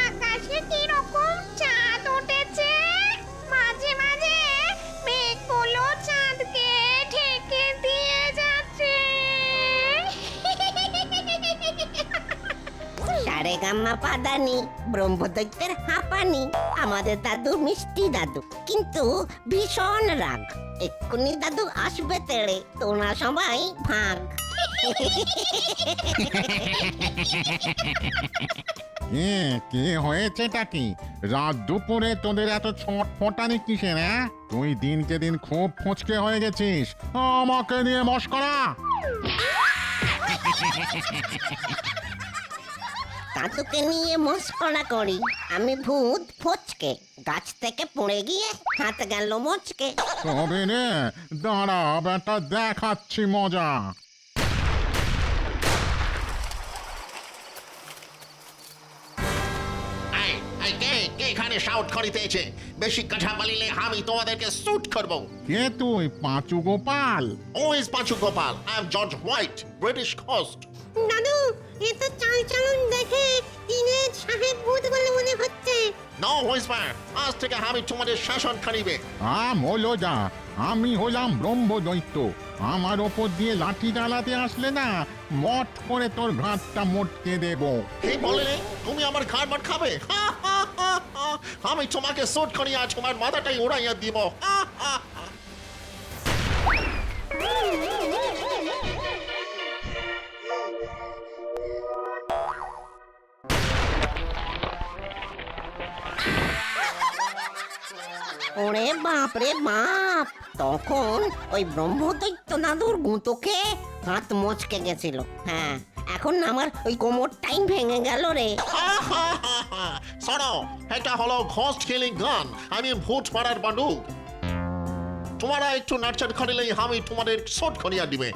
আকাশে কিরকম চাঁদ উঠেছে, মাঝে মাঝে মেঘগুলো চাঁদকে ঢেকে দিয়ে যাচ্ছে। সারেগামা পাদানি, ব্রহ্মদৈত্যের হাঁপানি, আমাদের দাদু মিষ্টি দাদু, কিন্তু ভীষণ রাগ। এক্ষুনি দাদু আসবে তেড়ে, তোরা সবাই ভাগ। কি হয়েছেটা কি? রাত দুপুরে তোদের এত ছটফটানি কিসের? তুই দিনকে দিন খুব ফচকে হয়ে গেছিস, আমাকে নিয়ে মস্করা। দাদুকে নিয়ে মস্করা করি? আমি ভূত ফচকে, গাছ থেকে পড়ে গিয়ে হাত গেল মচকে। তবে রে, দাঁড়া বেটা, দেখাচ্ছি মজা। কে এখানে শাউট করিতেছে? বেশি কথা বলিলে আমি তোমাদেরকে শুট করব। কে তুই, পাঁচু Gopal? Who is Panchu Gopal? I am George White, British Coast. দাদু, এ তো চাল চলন দেখে ইংরেজ সাহেব ভূত বলে মনে হচ্ছে। No whisper, আজ থেকে আমি তোমাদের শাসন করিবে। হলো যা, আমি হলাম ব্রহ্মদৈত্য। আমার ওপর দিয়ে লাঠি চালাতে আসলে না, মট করে তোর ঘাটটা মোটকে দেব। কে বললে তুমি আমার ঘাড় মার খাবে? আমি তোমাকে শুট করিয়া তোমার মাথাটাই উড়াইয়া দিব। ওরে বাপ রে বাপ, তখন ওই ব্রহ্মদৈত্য দাদুর গুঁতোকে হাত মচকে গেছিল। হ্যাঁ, এখন আমার ওই কোমরটাই ভেঙে গেল রে। শোনো, এটা হলো ঘোস্ট কিলিং গান, আমি ভূত মারার বান্ডুক। তোমরা একটু নাচন করিলেই আমি তোমাদের শুট করিয়া দিবে।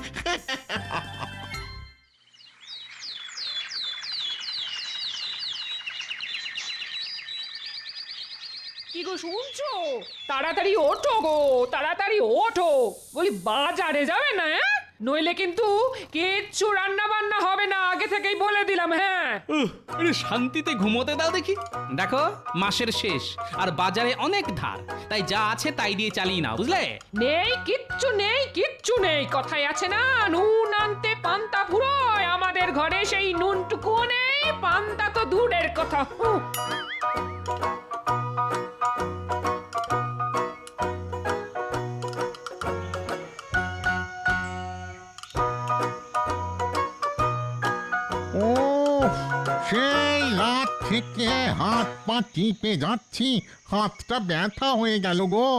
কি গো শুনছো? তাড়াতাড়ি ওঠো গো, তাড়াতাড়ি ওঠো, বলি বাজারে যাবে না? নইলে কিন্তু কিচ্ছু রান্না বান্না হবে না, আগে থেকেই বলে দিলাম। হ্যাঁ, একটু শান্তিতে ঘুমোতে দাও দেখি। দেখো, মাসের শেষ আর বাজারে অনেক ধার, তাই যা আছে তাই দিয়ে চালিয়ে নাও, বুঝলে? নেই কিচ্ছু নেই, কিচ্ছু নেই, কথাই আছে না, নুন আনতে পান্তা ফুরোয়। আমাদের ঘরে সেই নুনটুকুও নেই, পান্তা তো দূরের কথা। ও, সেই রাত থেকে হাত পা টিপে যাচ্ছি, হাতটা ব্যথা হয়ে গেল গো।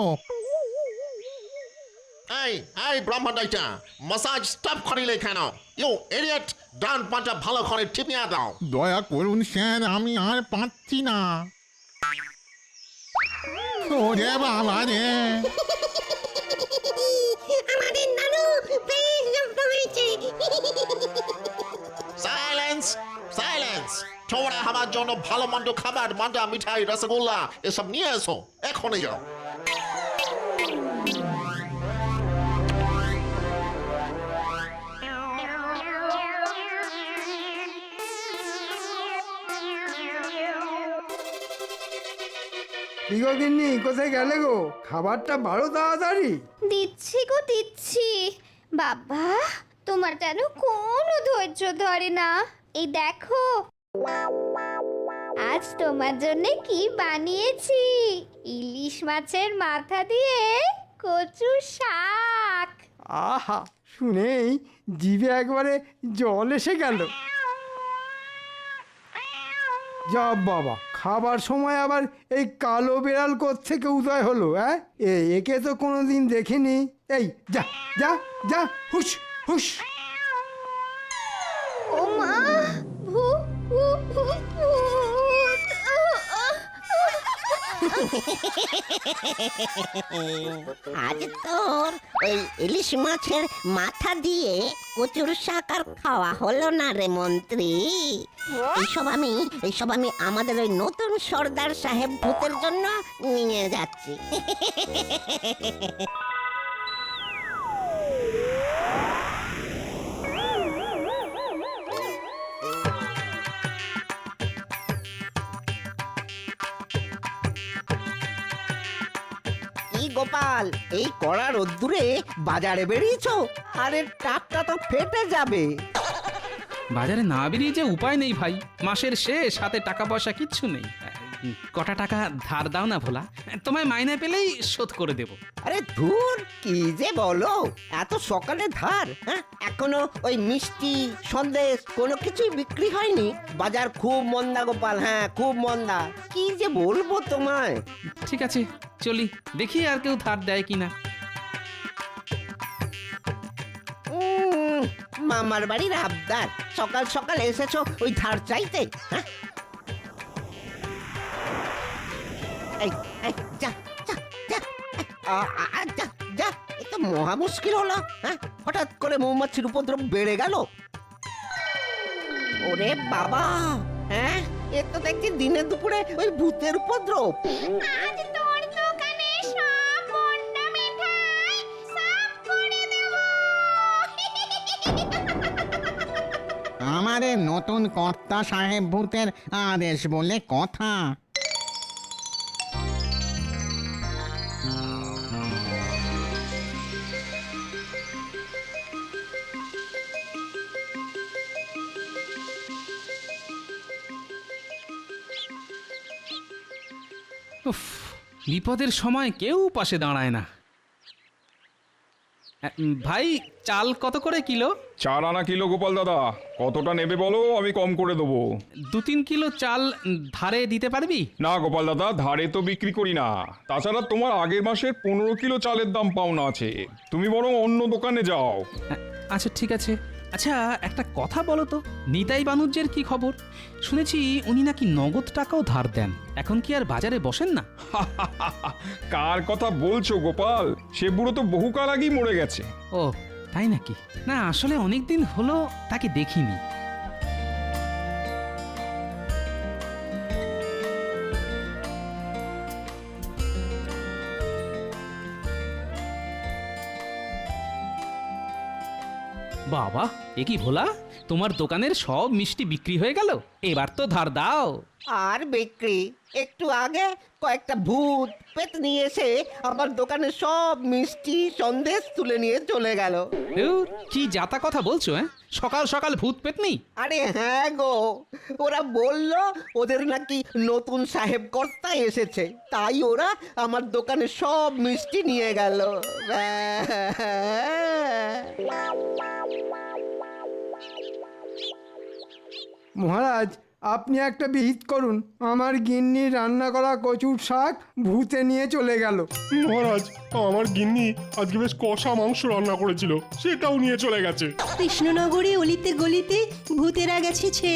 এই ব্রহ্মদৈত্যা, মাসাজ স্টপ করিলে কেন? ইউ ইডিয়েট, ডান পাটা ভালো করে টিপিয়া দাও। দয়া করুন স্যার, আমি আর পাচ্ছি না। ওরে বাবা রে! আমাদের দাদু বেশ জব্দ হয়েছে। Silence, silence! তোমরা আমার জন্য ভালো মন্দ খাবার, মান্ডা, মিঠাই, রসগোল্লা এসব নিয়ে এসো, এখনই যাও। গিন্নি, কোথায় গেলে গো? খাবারটা বাড়ো তাড়াতাড়ি। দিচ্ছি গো দিচ্ছি। বাবা, তোমার যেন কোনো ধৈর্য ধরে না। এই দেখো, আজ তোমার জন্য কি বানিয়েছি। ইলিশ মাছের মাথা দিয়ে কচু শাক। আহা, শুনেই জিভে একবারে জল এসে গেল। যা বাবা, খাবার সময় আবার এই কালো বেড়াল কোত্থেকে উদয় হলো? একে তো কোনোদিন দেখিনি। এই যা যা যা, হুশ হুশ। ও মা, ভূত ভূত ভূত ভূত। আজ তোর ওই ইলিশ মাছের মাথা দিয়ে কচুর শাক আর খাওয়া হলো না রে মন্ত্রী। এইসব আমি আমাদের ওই নতুন সর্দার সাহেব ভূতের জন্য নিয়ে যাচ্ছি। গোপাল, এই কড়া রোদ্দুরে বাজারে বেরিয়েছো? আরে টাকটা তো ফেটে যাবে। বাজারে না বেরিয়ে যে উপায় নেই ভাই, মাসের শেষ, হাতে টাকা পয়সা কিচ্ছু নেই। কটা টাকা ধার দাও না ভোলা, তোমায় মাইনে পেলেই শোধ করে দেব। আরে ধুর, কি যে বলো, এত সকালে ধার? হ্যাঁ, এখনো ওই মিষ্টি সন্দেশ কোনো কিছুই বিক্রি হয়নি? বাজার খুব মন্দা গোপাল, হ্যাঁ খুব মন্দা। কি যে বলবো তোমায়। ঠিক আছে চলি, দেখি আর কেউ ধার দেয় কিনা। মামার বাড়ির আবদার, সকাল সকাল এসেছো ওই ধার চাইতে? হ্যাঁ, এই, এই, যা যা যা, যা যা, এ তো মহা মুশকিল হলো। হ্যাঁ, হঠাৎ করে মৌমাছির উপদ্রব বেড়ে গেল। ওরে বাবা, হ্যাঁ এ তো দেখছি দিনে দুপুরে ওই ভূতের উপদ্রব। আজ তোর দোকানে সব মন্ডা মিঠাই সাফ করে দেব। আমাদের নতুন কর্তা সাহেব ভূতের আদেশ বলে কথা। উফ, বিপদের সময় কেউ পাশে দাঁড়ায় না। ভাই, চাল কত করে কিলো? 4 আনা কিলো গোপাল দাদা, কতটা নেবে বলো, আমি কম করে দেবো। 2-3 কিলো চাল ধারে দিতে পারবি? না গোপাল দাদা, ধারে তো বিক্রি করি না। তাছাড়া তোমার আগের মাসের 15 কিলো চালের দাম পাওনা আছে, তুমি বরং অন্য দোকানে যাও। আচ্ছা ঠিক আছে। আচ্ছা একটা কথা বলো তো, নিতাই বানুজ্যের কি খবর? শুনেছি উনি নাকি নগদ টাকাও ধার দেন, এখন কি আর বাজারে বসেন না? কার কথা বলছো গোপাল? সে বুড়ো তো বহুকাল আগেই মরে গেছে। ও তাই নাকি? না আসলে অনেক দিন হলো তাকে দেখিনি। বাবা, এ কি ভোলা, তোমার দোকানের সব মিষ্টি বিক্রি হয়ে গেল? এবার তো ধার দাও। আর বিক্রি? একটু আগে কয়েকটা ভূত পেতনি এসে আমার দোকানে সব মিষ্টি সন্দেশ তুলে নিয়ে চলে গেল। ধুর, কি যাতা কথা বলছো? সকাল সকাল ভূত পেতনি? আরে হ্যাঁ গো, ওরা বলল ওদের নাকি নতুন সাহেব কর্তা এসেছে, তাই ওরা আমার দোকানে সব মিষ্টি নিয়ে গেল। মহারাজ, আপনি একটা বিহিত করুন, আমার গিন্নি রান্না করা কচুর শাক ভূতে নিয়ে চলে গেল। মহারাজ, আমার গিন্নি আজকে বেশ কষা মাংস রান্না করেছিল, সেটাও নিয়ে চলে গেছে। কৃষ্ণনগরে অলিতে গলিতে ভূতেরা গেছেছে,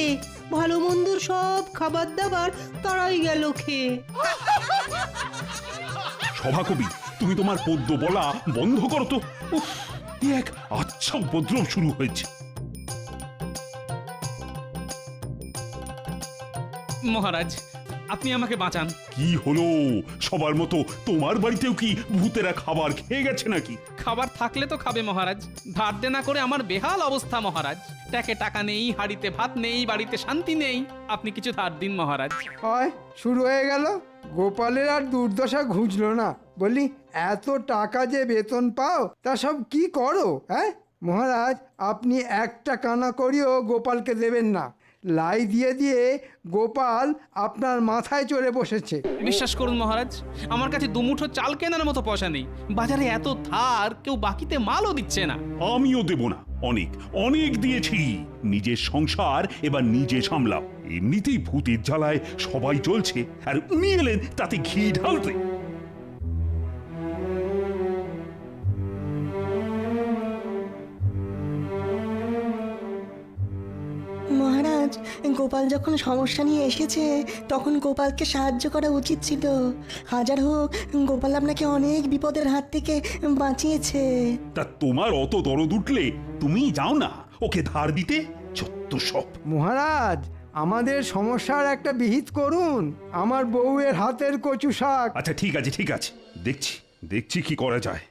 ভালো মন্দর সব খাবার দাবার তারাই গেল খেয়ে। সভাকবি, তুমি তোমার পদ্য বলা বন্ধ করো তো। উফ, কি এক আচ্ছা উপদ্রব শুরু হয়েছে। মহারাজ, আপনি আমাকে বাঁচান। কি হলো? সবার মতো তোমার বাড়িতেও কি ভূতেরা খাবার খেয়ে গেছে নাকি? খাবার থাকলে তো খাবে মহারাজ, ধার দেনা করে আমার বেহাল অবস্থা মহারাজ। ট্যাকে টাকা নেই, হাড়িতে ভাত নেই, বাড়িতে শান্তি নেই। আপনি কিছু ধার দিন মহারাজ। হয় শুরু হয়ে গেল। গোপালের আর দুর্দশা ঘুচলো না। বলি, এত টাকা যে বেতন পাও তা সব কি করো? হ্যাঁ মহারাজ, আপনি একটা কানা করিও গোপালকে দেবেন না। লাই দিয়ে দিয়ে গোপাল আপনার মাথায় চড়ে বসেছে। বিশ্বাস করুন মহারাজ, আমার কাছে দুমুঠো চাল কেনার মতো পয়সা নেই। বাজারে এত ধার, কেউ বাকিতে মালও দিচ্ছে না। আমিও দেব না, অনেক অনেক দিয়েছি। নিজের সংসার এবার নিজে সামলাও। এমনিতেই ভূতের জ্বালায় সবাই চলছে, আর উনি এলেন তাতে ঘি ঢালতে। মহারাজ, গোপাল যখন সমস্যা নিয়ে এসেছে তখন গোপালকে সাহায্য করা উচিত ছিল। হাজার হোক, গোপাল আপনাকে অনেক বিপদের হাত থেকে বাঁচিয়েছে। তা তোমার অত দরদ উঠলে তুমি যাও না ওকে ধার দিতে। যত সব। মহারাজ, আমাদের সমস্যার একটা বিহিত করুন। আমার বউয়ের হাতের কচু শাক। আচ্ছা ঠিক আছে ঠিক আছে, দেখছি দেখছি কি করা যায়।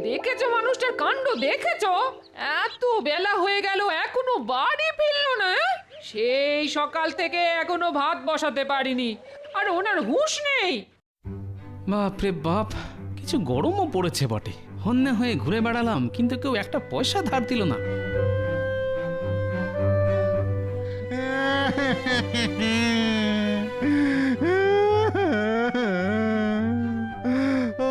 দেখেছো মানুষটার কাণ্ড? দেখেছো? এত বেলা হয়ে গেল এখনো বাড়ি ফিরলো না। সেই সকাল থেকে এখনো ভাত বসাতে পারিনি, আর ওনার হুঁশ নেই। বাপরে বাপ, কিছু গরমও পড়েছে বটে। হন্যে হয়ে ঘুরে বেড়ালাম, কিন্তু কেউ একটা পয়সা ধার দিল না।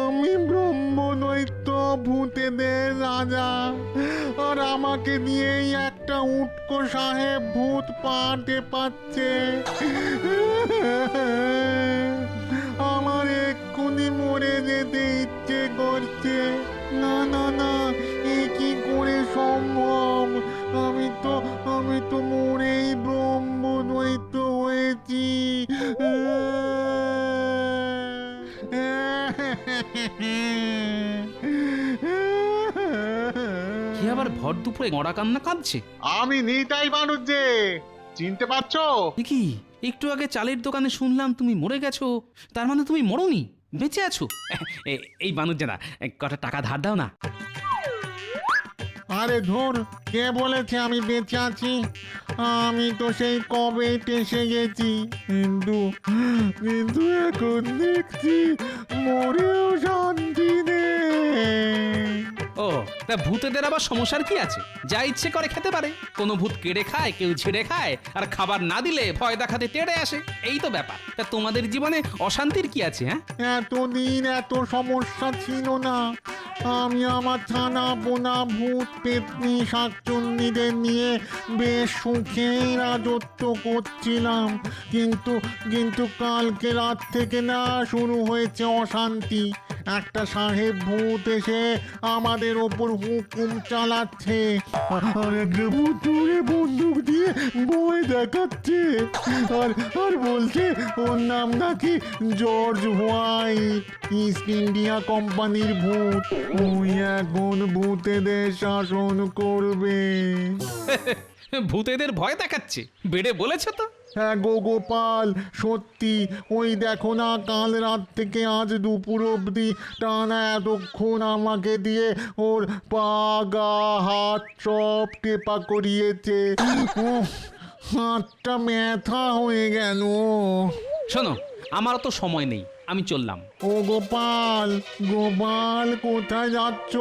আমি ব্রহ্মদৈত্য ভূতেদের রাজা, আর আমাকে দিয়েই একটা উটকো সাহেব ভূত পাতে পাচ্ছে। আমার এক্ষুনি মরে যেতে ইচ্ছে করছে। না না না, এ কি করে সম্ভব? আমি তো মরেই ব্রহ্মদৈত্য হয়েছি। কি আবার ভর দুপুরে গড়া কান্না কাঁদছে? আমি নিতাই মানুষ যে, চিনতে পারছো? কি একটু আগে চালের দোকানে শুনলাম তুমি মরে গেছো, তার মানে তুমি মরোনি, বেঁচে আছো। এই বানুজ্জাদা, কটা টাকা ধার দাও না। আরে ধুর, কে বলেছে আমি বেঁচে আছি? আমি তো সেই কবে টেসে গেছি, কিন্তু এখন দেখছি মরেও শান্তি নেই। ও, তা ভূতেদের আবার সমস্যার কি আছে? যা ইচ্ছে করে খেতে পারে। কোনো ভূত কেড়ে খায়, কেউ ঝেড়ে খায়, আর খাবার না দিলে ভয় দেখাতে তেড়ে আসে। এই তো ব্যাপার। তা তোমাদের জীবনে অশান্তির কি আছে? হ্যাঁ, এতদিন এত সমস্যা ছিল না। আমি আমার ছানা বোনা ভূত পেতনি শাকচুন্নিদের নিয়ে বেশ সুখেই রাজত্ব করছিলাম, কিন্তু কালকে রাত থেকে না শুরু হয়েছে অশান্তি। একটা সাহেব ভূত এসে আমাদের ওপর হুকুম চালাচ্ছে, আর একটা ভূত দূরে বন্দুক দিয়ে ভয় দেখাচ্ছে, আর বলছে ওর নাম নাকি জর্জ হোয়াইট, ইস্ট ইন্ডিয়া কোম্পানির ভূত। ওই এখন ভূতেদের শাসন করবে। ভূতেদের ভয় দেখাচ্ছে? বেড়ে বলেছে তো। হ্যাঁ গো গোপাল, সত্যি। ওই দেখো না, কাল রাত থেকে আজ দুপুর অবধি টানা এতক্ষণ আমাকে দিয়ে ওর পা গা হাত সব টেপা করিয়েছে। হাতটা ব্যথা হয়ে গেল। শোনো, আমারও তো সময় নেই, আমি চললাম। ও গোপাল, গোপাল কোথায় যাচ্ছ?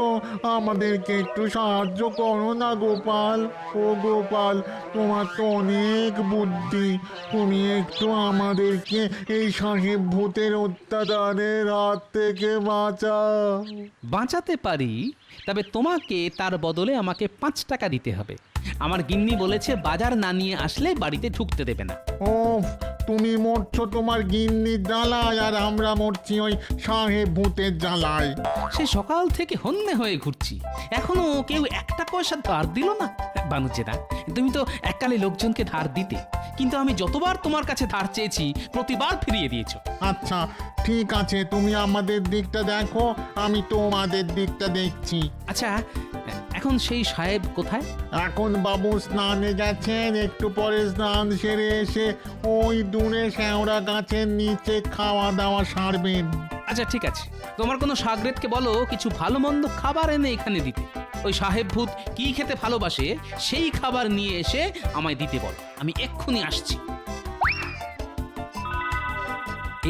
আমাদেরকে একটু সাহায্য করো না গোপাল। ও গোপাল, তোমার তো অনেক বুদ্ধি, তুমি একটু আমাদেরকে এই সাহেব ভূতের অত্যাচারের হাত থেকে বাঁচাও। বাঁচাতে পারি, তবে তোমাকে তার বদলে আমাকে 5 টাকা দিতে হবে। আমার গিন্নি বলেছে বাজার না নিয়ে আসলে বাড়িতে ঢুকতে দেবে না। ও, তুমি মরছো তোমার গিন্নির জ্বালায়, আর আমরা মরছি ওই সাহেব ভূতের জ্বালায়। সে সকাল থেকে হন্যে হয়ে ঘুরছি, এখনো কেউ একটা পয়সা ধার দিল না। বানুজ্জেদা, তুমি তো এককালে লোকজনকে ধার দিতে, কিন্তু আমি যতবার তোমার কাছে ধার চেয়েছি প্রতিবার ফিরিয়ে দিয়েছো। আচ্ছা ঠিক আছে, তুমি আমাদের দিকটা দেখো, আমি তোমাদের দিকটা দেখছি। আচ্ছা, এখন সেই সাহেব কোথায়? এখন বাবু স্নানে গেছেন, একটু পরে স্নান সেরে এসে ওই দূরে শ্যাওড়া গাছের নিচে খাওয়া দাওয়া সারবেন। আচ্ছা ঠিক আছে, তোমার কোনো সাগরেদকে বলো কিছু ভালো মন্দ খাবার এনে এখানে দিতে। ওই সাহেব ভূত কি খেতে ভালোবাসে সেই খাবার নিয়ে এসে আমায় দিতে বলো, আমি এক্ষুনি আসছি।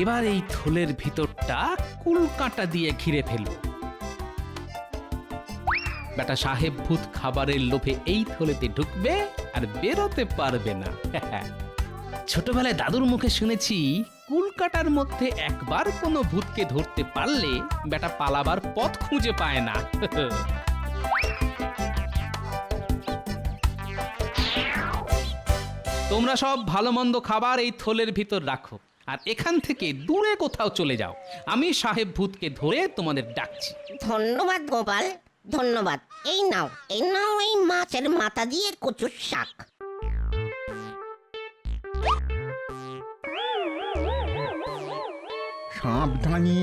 এবার এই থলের ভিতরটা কুলকাঁটা দিয়ে ঘিরে ফেলো। বেটা সাহেব ভূত খাবারের লোভে এই থলেতে ঢুকবে আর বেরোতে পারবে না। ছোটবেলায় দাদুর মুখে শুনেছি, কুলকাটার মধ্যে একবার কোনো ভূতকে ধরতে পারলে বেটা পালাবার পথ খুঁজে পায় না। তোমরা সব ভালো মন্দ খাবার এই থলের ভিতর রাখো, আর এখান থেকে দূরে কোথাও চলে যাও। আমি সাহেব ভূতকে ধরে তোমাদের ডাকছি। ধন্যবাদ গোপাল, ধন্যবাদ। এই নাও এই মাছের মাথা দিয়ে কচুর শাক। সাবধানে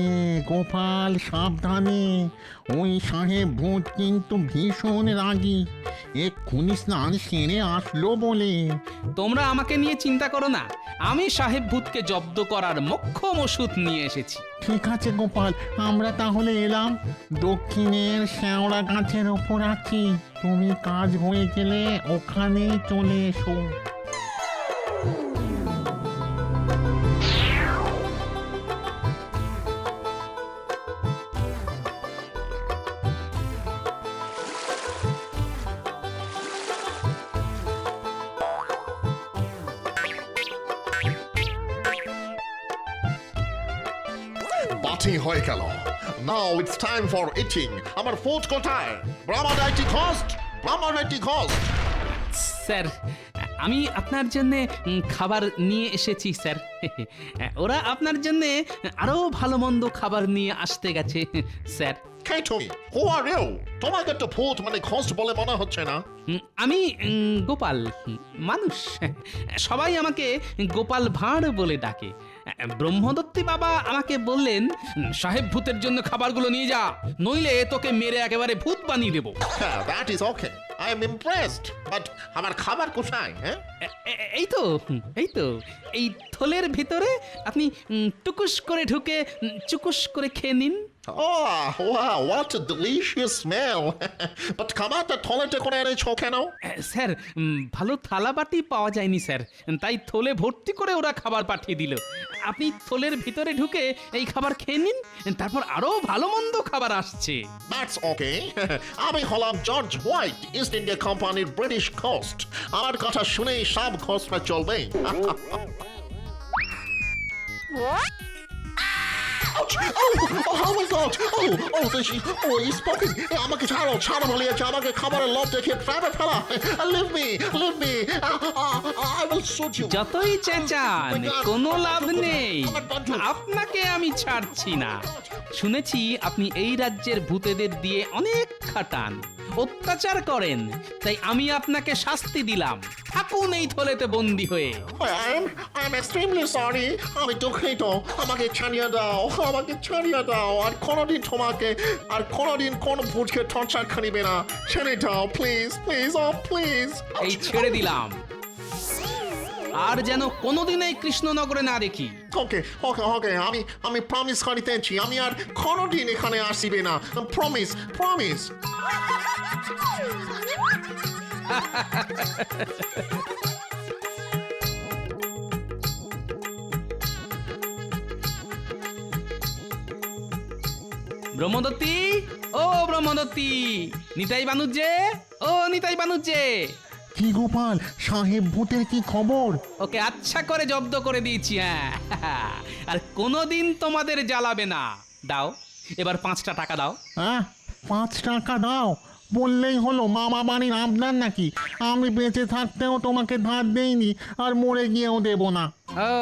গোপাল, সাবধানে। ওই সাহেব ভূত কিন্তু ভীষণ রাগী, এক্ষুনি স্নান সেরে আসলো বলে। তোমরা আমাকে নিয়ে চিন্তা করো না, আমি সাহেব ভূতকে জব্দ করার মোক্ষম ওষুধ নিয়ে এসেছি। ঠিক আছে গোপাল, আমরা তাহলে এলাম। দক্ষিণের শ্যাওড়া গাছের ওপর আছি, তুমি কাজ হয়ে গেলে ওখানেই চলে এসো। রাতি হয়ে গেল। Now it's time for eating. আমার ফুড কোথায়? ব্রাহ্মণাইটি ঘোস্ট, ব্রাহ্মণাইটি ঘোস্ট। স্যার আমি আপনার জন্য খাবার নিয়ে এসেছি স্যার। ওরা আপনার জন্য আরো ভালো মন্দ খাবার নিয়ে আসতে গেছে স্যার। কে তুমি? হু আর ইউ? তোমাকে তো ভূত মানে ঘোস্ট বলে মনে হচ্ছে না। আমি গোপাল, মানুষ। সবাই আমাকে গোপাল ভাঁড় বলে ডাকে। ব্রহ্মদত্তি বাবা আমাকে বললেন, সাহেব ভূতের জন্য খাবারগুলো নিয়ে যা, নইলে তোকে মেরে একেবারে ভূত বানিয়ে দেবো। হ্যাঁ, that is okay, I am impressed, but আমার খাবার কোথায়? হ্যাঁ, এই তো, এই তো, এই থলের ভিতরে। আপনি টুকুস করে ঢুকে চুকুস করে খেয়ে নিন। Oh, wow, what a delicious smell. But খাবারটা থলেতে করে এনেছো কেন? স্যার ভালো থালা বাটি পাওয়া যায়নি স্যার, তাই থলে ভর্তি করে ওরা খাবার পাঠিয়ে দিল। আপনি থলের ভিতরে ঢুকে এই খাবার খেয়ে নিন, তারপর আরো ভালো মন্দ খাবার আসছে। That's okay. আমি হলাম জর্জ হোয়াইট, ইস্ট ইন্ডিয়া কোম্পানির ব্রিটিশ ঘোস্ট। আমার কথা শুনেই সব ঘোস্টরা চলবে। Oh my God! He's spoken. আমাকে ছাড়ো, ছাড়ো বলিয়েছে, আমাকে খাবারের লোভ দেখে ট্র্যাপে ফেলা। Leave me, leave me. I will shoot you. যতই চেঁচান কোনো লাভ নেই, আপনাকে আমি ছাড়ছি না। শুনেছি আপনি এই রাজ্যের ভূতেদের দিয়ে অনেক খাটান, অত্যাচার করেন, তাই আমি আপনাকে শাস্তি দিলাম। থাকুন এই থলেতে বন্দী হয়ে। I'm extremely sorry. আমি দুঃখিত, আমাকে ছাড়িয়ে দাও, আমাকে ছাড়িয়ে দাও। আর কোনোদিন তোমাকে, আর কোনোদিন কোন ভূতকে টর্চার করিবে না। ছেড়ে দাও প্লিজ, প্লিজ, ও প্লিজ। এই ছেড়ে দিলাম, আর যেন কোনোদিন এই কৃষ্ণনগরে না দেখি। ওকে ওকে ওকে, আমি প্রমিস করিতেছি, আমি আর কোনোদিন এখানে আসিবে না। Promise, promise. ব্রহ্মদত্তি, ও ব্রহ্মদত্তি, নিতাই বানুজ্জে, ও নিতাই বানুজ্জে। কি গোপাল সাহেব ভূতের কি খবর? ওকে আচ্ছা করে জব্দ করে দিয়েছি। হ্যাঁ, আর কোনোদিন তোমাদের জ্বালাবে না। দাও এবার 5টা টাকা দাও। হ্যাঁ, 5 টাকা দাও বললেই হলো? মামা বাড়ির আপনার নাকি? আমি বেঁচে থাকতেও তোমাকে ধার দেইনি, আর মরে গিয়েও দেব না। ও,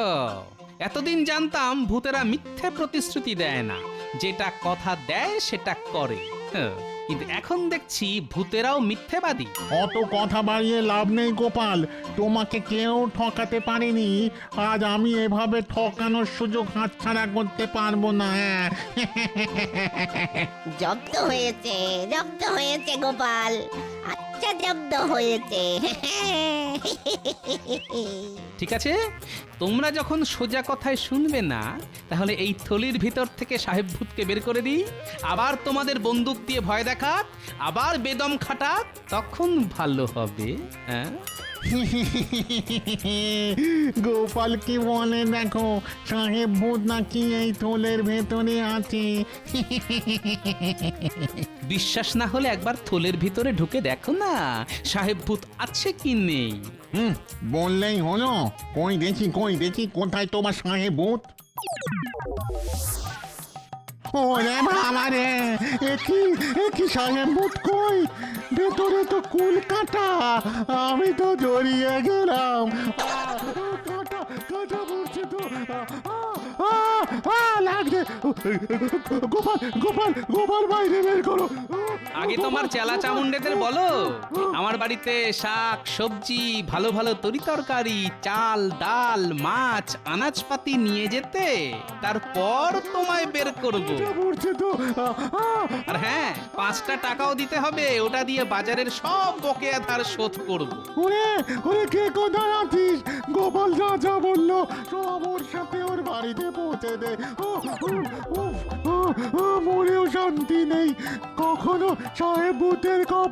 এতদিন জানতাম ভূতেরা মিথ্যে প্রতিশ্রুতি দেয় না, যেটা কথা দেয় সেটা করে। কিন্তু এখন দেখছি ভূতেরাও মিথ্যেবাদী। অত কথা বাড়িয়ে লাভ নেই গোপাল, তোমাকে কেউ ঠকাতে পারেনি। আজ আমি এভাবে ঠকানোর সুযোগ হাতছাড়া করতে পারবো না। জব্দ হয়েছে, জব্দ হয়েছে গোপাল, আচ্ছা জব্দ হয়েছে। ঠিক আছে, তোমরা যখন সোজা কথায় শুনবে না, তাহলে এই থলির ভিতর থেকে সাহেব ভূতকে বের করে দিই, আবার তোমাদের বন্দুক দিয়ে ভয় দেখাক, আবার বেদম খাটাক, তখন ভালো হবে। হ্যাঁ, গোপাল কি বলে দেখো, সাহেব ভূত নাকি এই থলের ভেতরে আছে। বিশ্বাস না হলে একবার থলের ভিতরে ঢুকে দেখো না, সাহেব ভূত আছে কি নেই। বললেই হলো। কই দেখি, কই দেখি, কোথায় তোমার সাহেব ভূত? ওরে বাবা রে, একই সাহেব ভূত কই? ভেতরে তো কুল কাটা, আমি তো জড়িয়ে গেলাম। কাটা কাটা পড়ছে তো, লাগছে। গোপাল গোপাল গোপাল বাইরে বের করো। আগে তোমার চেলা চামুন্ডেদের বলো আমার বাড়িতে শাক সবজি, ভালো ভালো তরিতরকারি, চাল ডাল মাছ আনাজপাতি নিয়ে যেতে, তারপর তোমায় বের করবো। আর হ্যাঁ, 5টা টাকাও দিতে হবে, ওটা দিয়ে বাজারের সব বকেয়া ধার শোধ করবো। ওরে ওরে, কে কোথায় আছিস? গোপাল যা যা বললো সব ওর সাথে ওর বাড়িতে পৌঁছে দে। মরেও শান্তি নেই, কখনো সাহেব ভূতের কপ